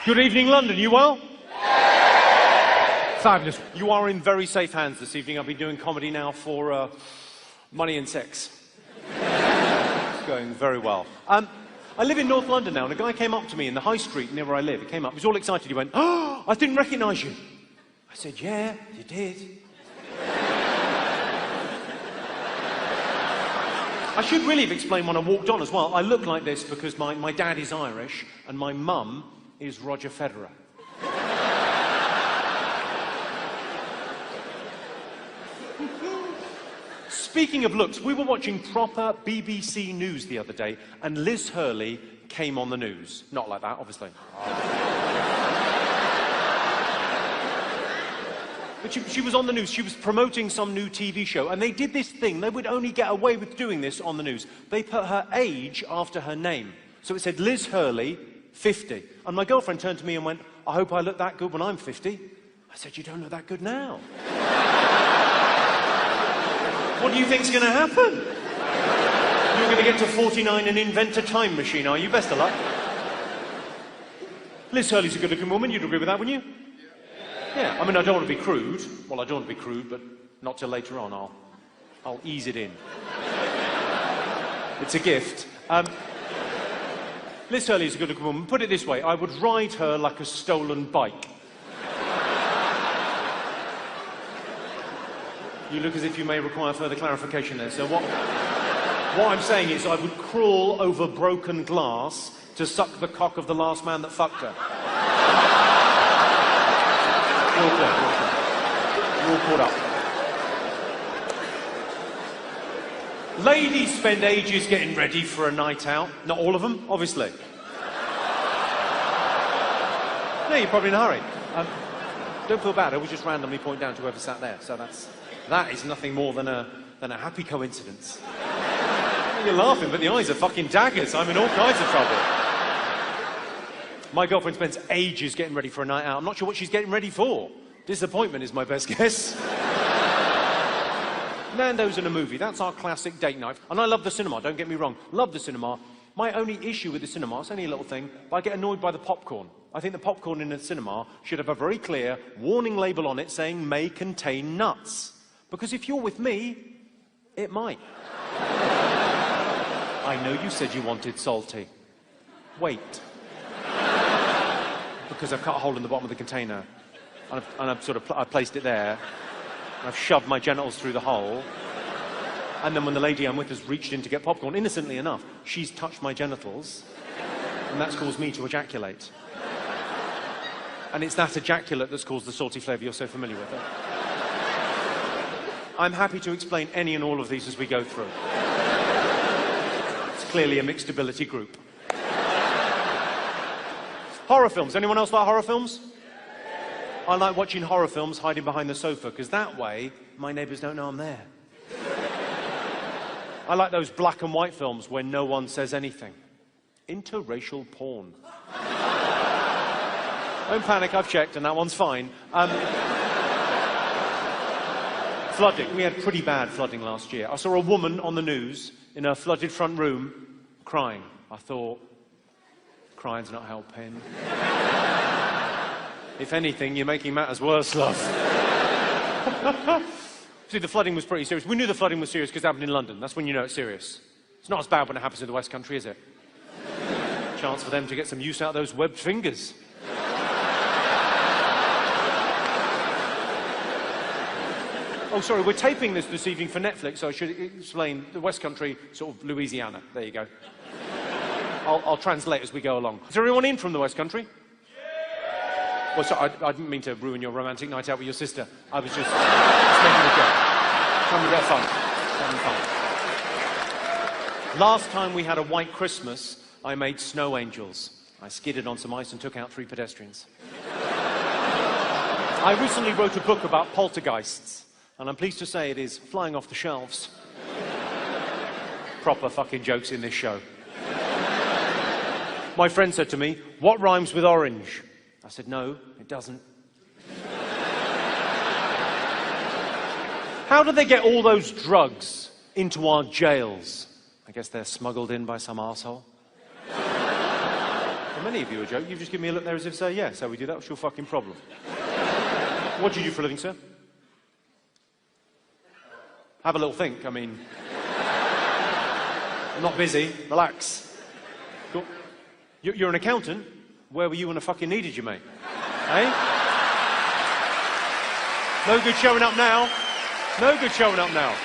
Good evening, London. You well? Fabulous. You are in very safe hands this evening. I've been doing comedy now for money and sex. It's going very well. I live in North London now, and a guy came up to me in the high street near where I live. He came up, he was all excited. He went, "Oh, I didn't recognise you." I said, "Yeah, you did." I should really have explained when I walked on as well. I look like this because my dad is Irish and my mum is Roger Federer. Speaking of looks, we were watching proper BBC News the other day, and Liz Hurley came on the news. Not like that, obviously. But she was on the news. She was promoting some new TV show, and they did this thing. They would only get away with doing this on the news. They put her age after her name. So it said, Liz Hurley, 50. And my girlfriend turned to me and went, "I hope I look that good when I'm 50. I said, "You don't look that good now." What do you think's going to happen? You're going to get to 49 and invent a time machine, are you? Best of luck. Liz Hurley's a good-looking woman. You'd agree with that, wouldn't you? Yeah. I mean, I don't want to be crude. Well, I don't want to be crude, but not till later on. I'll ease it in. It's a gift. Liz Hurley is a good-looking woman. Put it this way, I would ride her like a stolen bike. You look as if you may require further clarification there. So what I'm saying is I would crawl over broken glass to suck the cock of the last man that fucked her. You're all caught up. Ladies spend ages getting ready for a night out. Not all of them, obviously. No, you're probably in a hurry. Don't feel bad, I will just randomly point down to whoever sat there. So that is nothing more than a happy coincidence. You're laughing, but the eyes are fucking daggers. I'm in all kinds of trouble. My girlfriend spends ages getting ready for a night out. I'm not sure what she's getting ready for. Disappointment is my best guess. Nando's in a movie, that's our classic date night. And I love the cinema, don't get me wrong. Love the cinema. My only issue with the cinema, it's only a little thing, but I get annoyed by the popcorn. I think the popcorn in the cinema should have a very clear warning label on it saying may contain nuts. Because if you're with me, it might. I know you said you wanted salty. Wait. Because I've cut a hole in the bottom of the container. And I've placed it there. And I've shoved my genitals through the hole. And then when the lady I'm with has reached in to get popcorn, innocently enough, she's touched my genitals. And that's caused me to ejaculate. And it's that ejaculate that's caused the salty flavour you're so familiar with. I'm happy to explain any and all of these as we go through. It's clearly a mixed ability group. Horror films. Anyone else like horror films? I like watching horror films hiding behind the sofa, because that way my neighbours don't know I'm there. I like those black and white films where no one says anything. Interracial porn. Don't panic, I've checked and that one's fine. Flooding. We had pretty bad flooding last year. I saw a woman on the news in her flooded front room crying. I thought, crying's not helping. If anything, you're making matters worse, love. See, the flooding was pretty serious. We knew the flooding was serious because it happened in London. That's when you know it's serious. It's not as bad when it happens in the West Country, is it? Chance for them to get some use out of those webbed fingers. Oh, sorry, we're taping this evening for Netflix, so I should explain the West Country, sort of Louisiana. There you go. I'll translate as we go along. Is everyone in from the West Country? Well, sorry, I didn't mean to ruin your romantic night out with your sister. I was just making a joke. Trying to get fun. Having fun. Last time we had a white Christmas, I made snow angels. I skidded on some ice and took out 3 pedestrians. I recently wrote a book about poltergeists. And I'm pleased to say it is flying off the shelves. Proper fucking jokes in this show. My friend said to me, "What rhymes with orange?" I said, "No, it doesn't." How do they get all those drugs into our jails? I guess they're smuggled in by some arsehole. Well, many of you are joking. You've just given me a look there as if to say, yes, how we do that. What's your fucking problem? What do you do for a living, sir? Have a little think. I mean, I'm not busy. Relax. Cool. You're an accountant. Where were you when I fucking needed you, mate? Eh? No good showing up now. No good showing up now.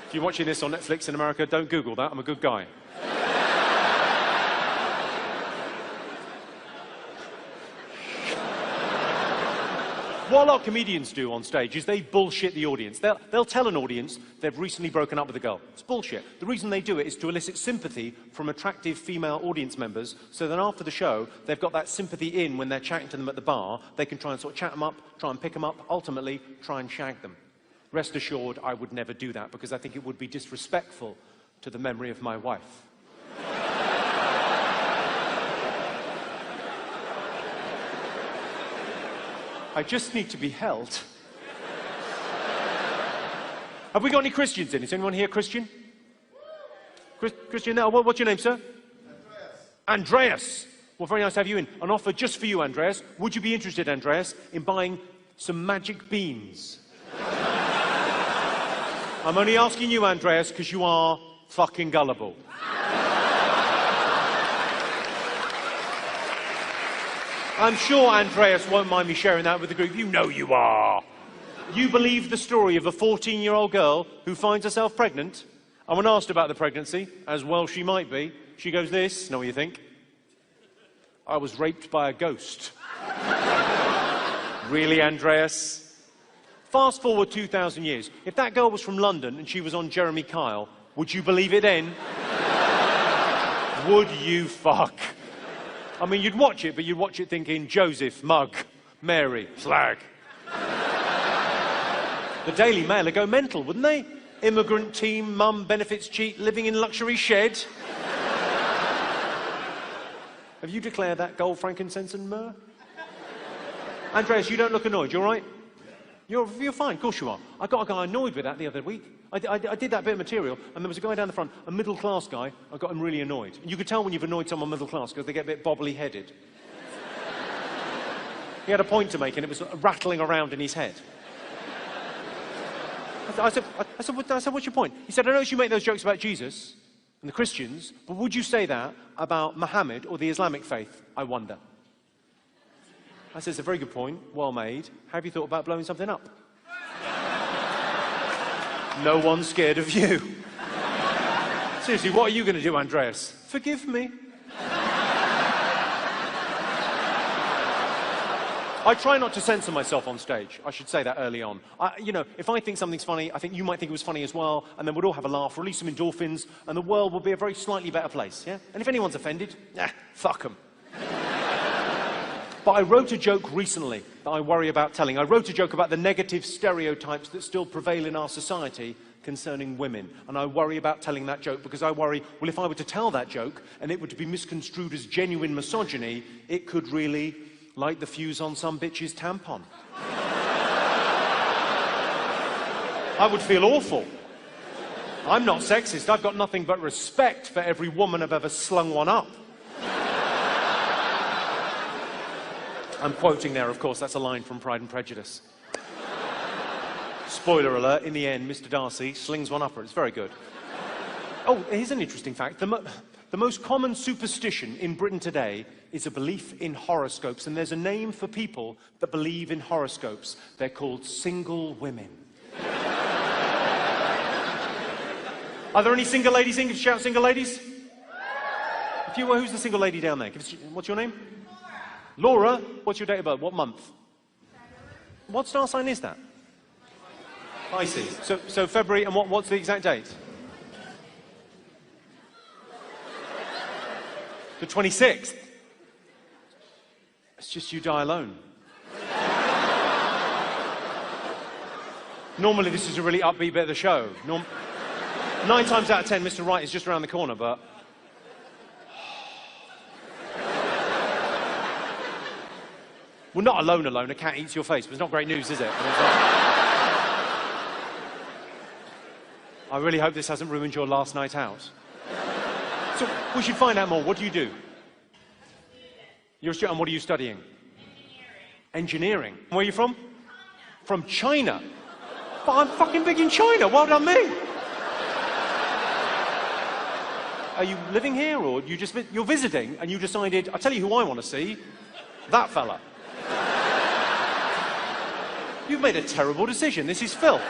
If you're watching this on Netflix in America, don't Google that. I'm a good guy. What a lot of comedians do on stage is they bullshit the audience. They'll tell an audience they've recently broken up with a girl. It's bullshit. The reason they do it is to elicit sympathy from attractive female audience members, so then after the show, they've got that sympathy in when they're chatting to them at the bar. They can try and sort of chat them up, try and pick them up, ultimately try and shag them. Rest assured, I would never do that because I think it would be disrespectful to the memory of my wife. I just need to be held. Have we got any Christians in? Is anyone here Christian? Christian, what's your name, sir? Andreas. Well, very nice to have you in. An offer just for you, Andreas. Would you be interested, Andreas, in buying some magic beans? I'm only asking you, Andreas, because you are fucking gullible. I'm sure Andreas won't mind me sharing that with the group. You know you are. You believe the story of a 14-year-old girl who finds herself pregnant, and when asked about the pregnancy, as well she might be, she goes this, know what you think? I was raped by a ghost. Really, Andreas? Fast forward 2,000 years. If that girl was from London and she was on Jeremy Kyle, would you believe it then? Would you fuck? I mean, you'd watch it, but you'd watch it thinking, Joseph, mug, Mary, slag. The Daily Mail would go mental, wouldn't they? Immigrant team, mum, benefits cheat, living in luxury shed. Have you declared that gold, frankincense and myrrh? Andreas, you don't look annoyed, you all right? You're fine, of course you are. I got a guy annoyed with that the other week. I did that bit of material, and there was a guy down the front, a middle-class guy, I got him really annoyed. And you could tell when you've annoyed someone middle-class because they get a bit bobbly-headed. He had a point to make, and it was rattling around in his head. I said, what's your point? He said, I noticed you make those jokes about Jesus and the Christians, but would you say that about Muhammad or the Islamic faith, I wonder? I said, it's a very good point, well made. Have you thought about blowing something up? No one's scared of you. Seriously, what are you going to do, Andreas? Forgive me. I try not to censor myself on stage. I should say that early on. You know, if I think something's funny, I think you might think it was funny as well, and then we'd all have a laugh, release some endorphins, and the world will be a very slightly better place, yeah? And if anyone's offended, fuck them. But I wrote a joke recently that I worry about telling. I wrote a joke about the negative stereotypes that still prevail in our society concerning women. And I worry about telling that joke because I worry, well, if I were to tell that joke and it were to be misconstrued as genuine misogyny, it could really light the fuse on some bitch's tampon. I would feel awful. I'm not sexist. I've got nothing but respect for every woman I've ever slung one up. I'm quoting there, of course, that's a line from Pride and Prejudice. Spoiler alert, in the end, Mr. Darcy slings one upper. It's very good. Oh, here's an interesting fact. The most common superstition in Britain today is a belief in horoscopes, and there's a name for people that believe in horoscopes. They're called single women. Are there any single ladies in? Give us a shout, single ladies. If you were, who's the single lady down there? What's your name? Laura, what's your date of birth? What month? What star sign is that? Pisces. So February, and what's the exact date? The 26th. It's just you die alone. Normally this is a really upbeat bit of the show. 9 times out of 10, Mr. Right is just around the corner, but... Well, not alone, a cat eats your face, but it's not great news, is it? I really hope this hasn't ruined your last night out. So we should find out more. What do you do? You're a student, and what are you studying? Engineering. Where are you from? From China. But I'm fucking big in China. Well done, me. Are you living here, or you're visiting and you decided, I'll tell you who I want to see, that fella. You've made a terrible decision. This is filth.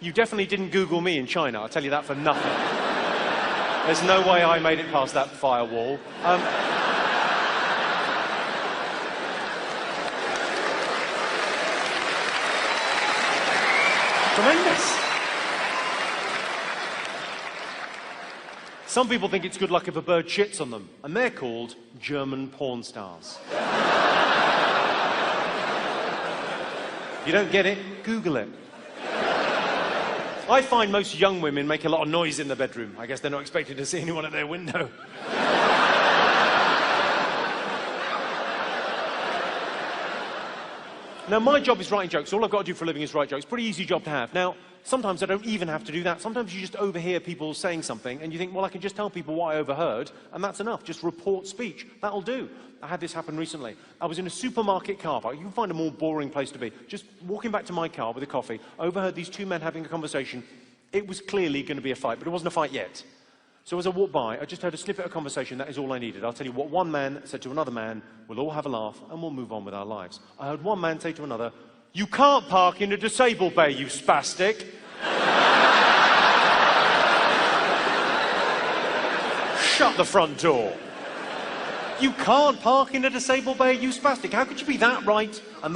You definitely didn't Google me in China, I'll tell you that for nothing. There's no way I made it past that firewall. Tremendous. Some people think it's good luck if a bird shits on them, and they're called German porn stars. If you don't get it, Google it. I find most young women make a lot of noise in the bedroom. I guess they're not expected to see anyone at their window. Now, my job is writing jokes. All I've got to do for a living is write jokes. Pretty easy job to have. Now, sometimes I don't even have to do that. Sometimes you just overhear people saying something, and you think, well, I can just tell people what I overheard, and that's enough. Just report speech. That'll do. I had this happen recently. I was in a supermarket car park. You can find a more boring place to be. Just walking back to my car with a coffee, overheard these two men having a conversation. It was clearly going to be a fight, but it wasn't a fight yet. So as I walked by, I just heard a snippet of conversation. That is all I needed. I'll tell you what one man said to another man. We'll all have a laugh, and we'll move on with our lives. I heard one man say to another, "You can't park in a disabled bay, you spastic." Shut the front door. You can't park in a disabled bay, you spastic. How could you be that right and